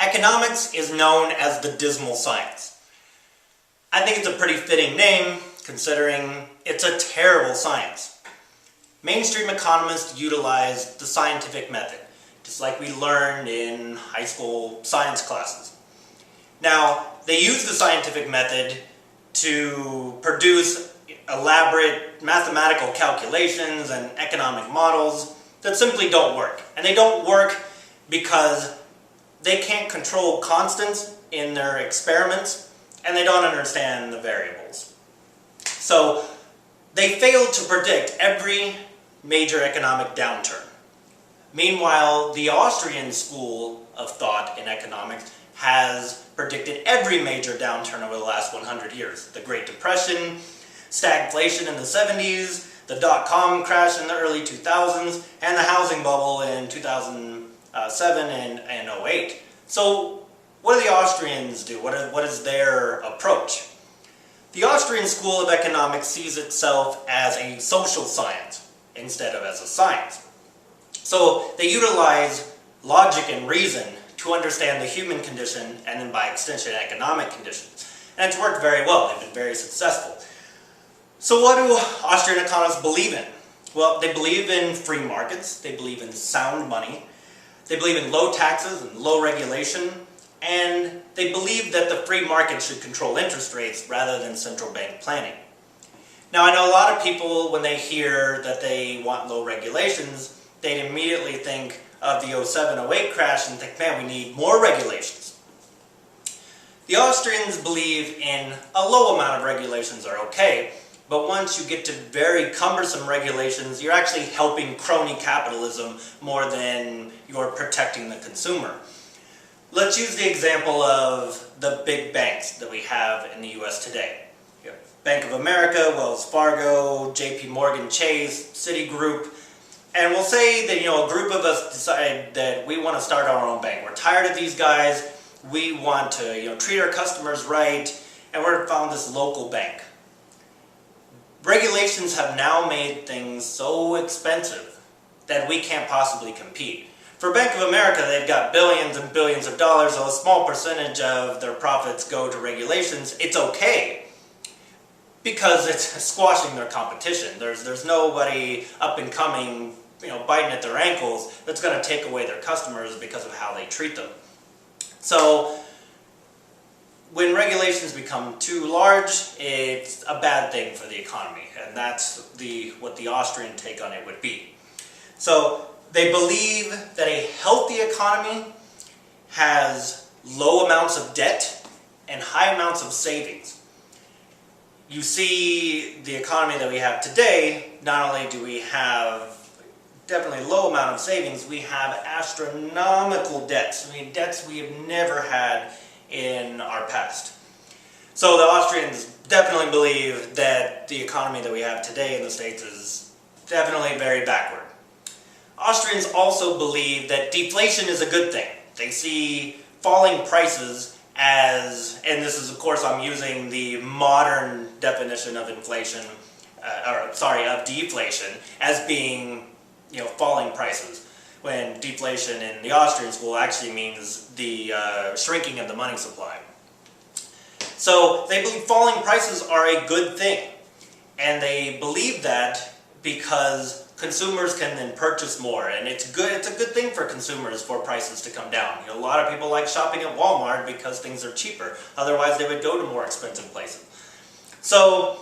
Economics is known as the dismal science. I think it's a pretty fitting name, considering it's a terrible science. Mainstream economists utilize the scientific method, just like we learned in high school science classes. Now, they use the scientific method to produce elaborate mathematical calculations and economic models that simply don't work. And they don't work because they can't control constants in their experiments, and they don't understand the variables. So they failed to predict every major economic downturn. Meanwhile, the Austrian school of thought in economics has predicted every major downturn over the last 100 years. The Great Depression, stagflation in the 70s, the dot-com crash in the early 2000s, and the housing bubble in 2007 and 08. So what do the Austrians do? What is their approach? The Austrian school of economics sees itself as a social science instead of as a science. So they utilize logic and reason to understand the human condition and then by extension economic conditions. And it's worked very well. They've been very successful. So what do Austrian economists believe in? Well, they believe in free markets, they believe in sound money, they believe in low taxes and low regulation, and they believe that the free market should control interest rates rather than central bank planning. Now, I know a lot of people, when they hear that they want low regulations, they'd immediately think of the 07-08 crash and think, man, we need more regulations. The Austrians believe in a low amount of regulations are okay, but once you get to very cumbersome regulations, you're actually helping crony capitalism more than you're protecting the consumer. Let's use the example of the big banks that we have in the US today. Bank of America, Wells Fargo, JP Morgan Chase, Citigroup, and we'll say that a group of us decide that we want to start our own bank. We're tired of these guys, we want to treat our customers right, and we're found this local bank. Regulations have now made things so expensive that we can't possibly compete. For Bank of America, they've got billions and billions of dollars, so a small percentage of their profits go to regulations. It's okay, because it's squashing their competition. There's nobody up and coming, biting at their ankles that's going to take away their customers because of how they treat them. So when regulations become too large, it's a bad thing for the economy, and that's what the Austrian take on it would be. So they believe that a healthy economy has low amounts of debt and high amounts of savings. You see the economy that we have today, not only do we have definitely low amount of savings, we have astronomical debts. I mean, debts we have never had in our past. So the Austrians definitely believe that the economy that we have today in the States is definitely very backward. Austrians also believe that deflation is a good thing. They see falling prices as, and this is of course I'm using the modern definition of inflation, of deflation, as being falling prices, when deflation in the Austrian school actually means the shrinking of the money supply. So they believe falling prices are a good thing, and they believe that because consumers can then purchase more, and it's a good thing for consumers for prices to come down. A lot of people like shopping at Walmart because things are cheaper, otherwise they would go to more expensive places. So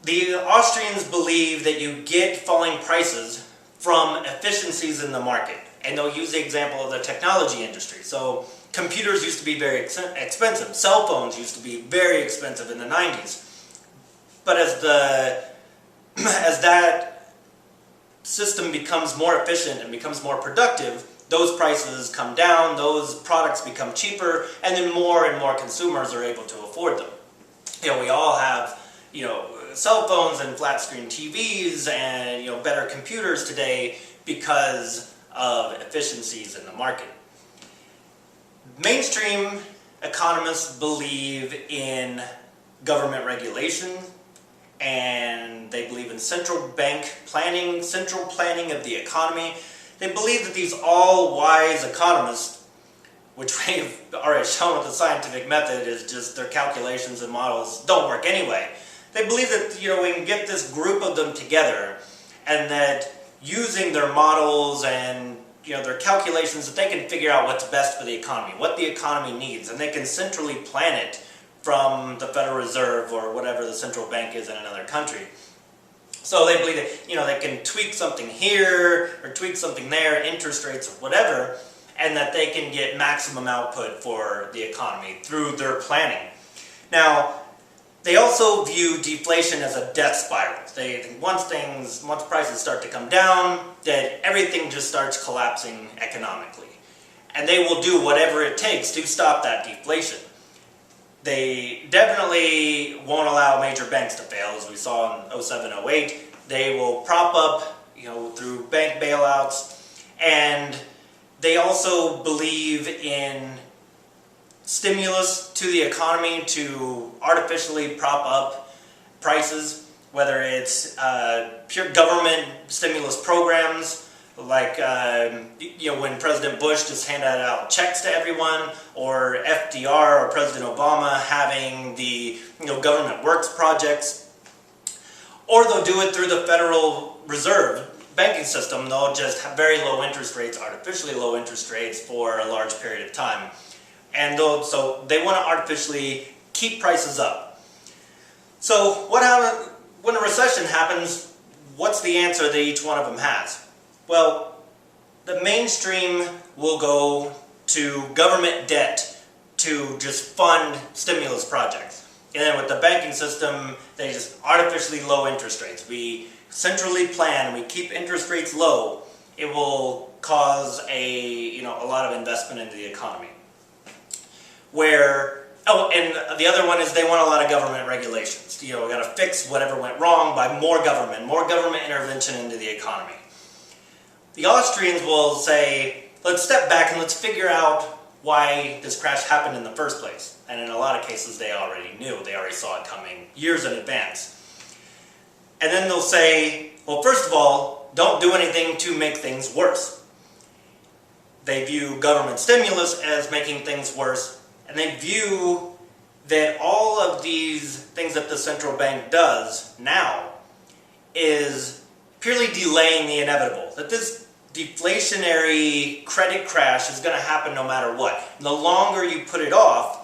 the Austrians believe that you get falling prices from efficiencies in the market, and they'll use the example of the technology industry. So computers used to be very expensive. Cell phones used to be very expensive in the 90s. But as that system becomes more efficient and becomes more productive, those prices come down, those products become cheaper, and then more and more consumers are able to afford them. We all have, cell phones and flat screen TVs and better computers today because of efficiencies in the market. Mainstream economists believe in government regulation, and they believe in central bank planning, central planning of the economy. They believe that these all-wise economists which we've already shown with the scientific method is just their calculations and models don't work anyway. They believe that, we can get this group of them together, and that using their models and their calculations, that they can figure out what's best for the economy, what the economy needs, and they can centrally plan it from the Federal Reserve or whatever the central bank is in another country. So they believe that they can tweak something here or tweak something there, interest rates or whatever, and that they can get maximum output for the economy through their planning. Now, they also view deflation as a death spiral. They think once prices start to come down, that everything just starts collapsing economically. And they will do whatever it takes to stop that deflation. They definitely won't allow major banks to fail, as we saw in 07-08. They will prop up, through bank bailouts. And they also believe in stimulus to the economy to artificially prop up prices, whether it's pure government stimulus programs, like when President Bush just handed out checks to everyone, or FDR or President Obama having the government works projects, or they'll do it through the Federal Reserve banking system. They'll just have very low interest rates, artificially low interest rates for a large period of time. And so they want to artificially keep prices up. So what happens when a recession happens? What's the answer that each one of them has? Well, the mainstream will go to government debt to just fund stimulus projects. And then with the banking system, they just artificially low interest rates. We centrally plan, we keep interest rates low. It will cause a lot of investment into the economy. And the other one is they want a lot of government regulations. We got to fix whatever went wrong by more government intervention into the economy. The Austrians will say, let's step back and let's figure out why this crash happened in the first place. And in a lot of cases they already knew, they already saw it coming years in advance. And then they'll say, well, first of all, don't do anything to make things worse. They view government stimulus as making things worse, and they view that all of these things that the central bank does now is purely delaying the inevitable. That this deflationary credit crash is going to happen no matter what. And the longer you put it off,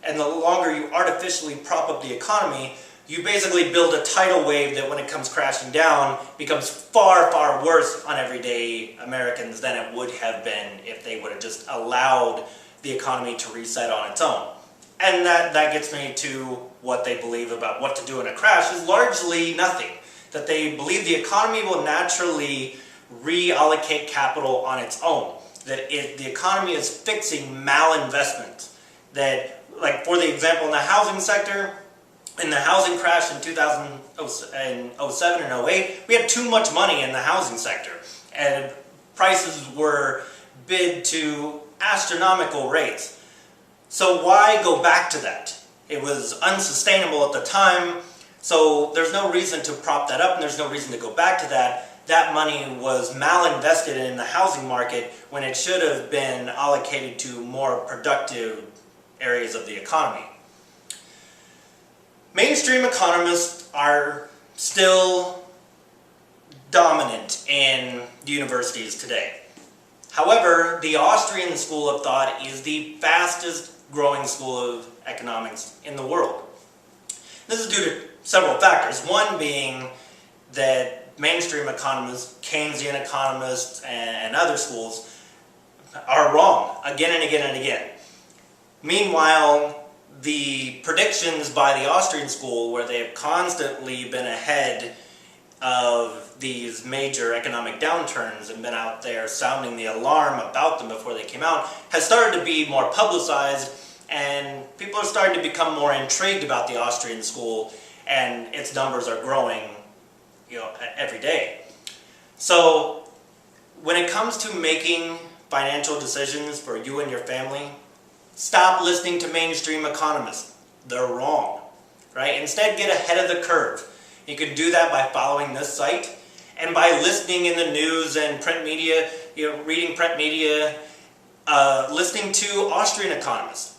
and the longer you artificially prop up the economy, you basically build a tidal wave that when it comes crashing down becomes far, far worse on everyday Americans than it would have been if they would have just allowed the economy to reset on its own. And that gets me to what they believe about what to do in a crash is largely nothing. That they believe the economy will naturally reallocate capital on its own. That the economy is fixing malinvestment. That, like for the example in the housing sector, in the housing crash in 2007 and 08, we had too much money in the housing sector. And prices were bid to astronomical rates. So why go back to that? It was unsustainable at the time, so there's no reason to prop that up, and there's no reason to go back to that. That money was malinvested in the housing market when it should have been allocated to more productive areas of the economy. Mainstream economists are still dominant in universities today. However, the Austrian school of thought is the fastest growing school of economics in the world. This is due to several factors. One being that mainstream economists, Keynesian economists, and other schools are wrong again and again and again. Meanwhile, the predictions by the Austrian school, where they have constantly been ahead of these major economic downturns and been out there sounding the alarm about them before they came out, has started to be more publicized, and people are starting to become more intrigued about the Austrian school, and its numbers are growing, every day. So when it comes to making financial decisions for you and your family, stop listening to mainstream economists. They're wrong, right? Instead, get ahead of the curve. You can do that by following this site and by listening in the news and print media, reading print media, listening to Austrian economists.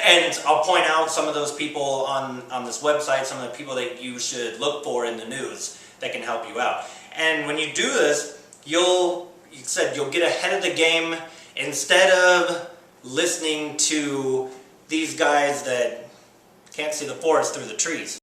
And I'll point out some of those people on this website, some of the people that you should look for in the news that can help you out. And when you do this, you'll get ahead of the game instead of listening to these guys that can't see the forest through the trees.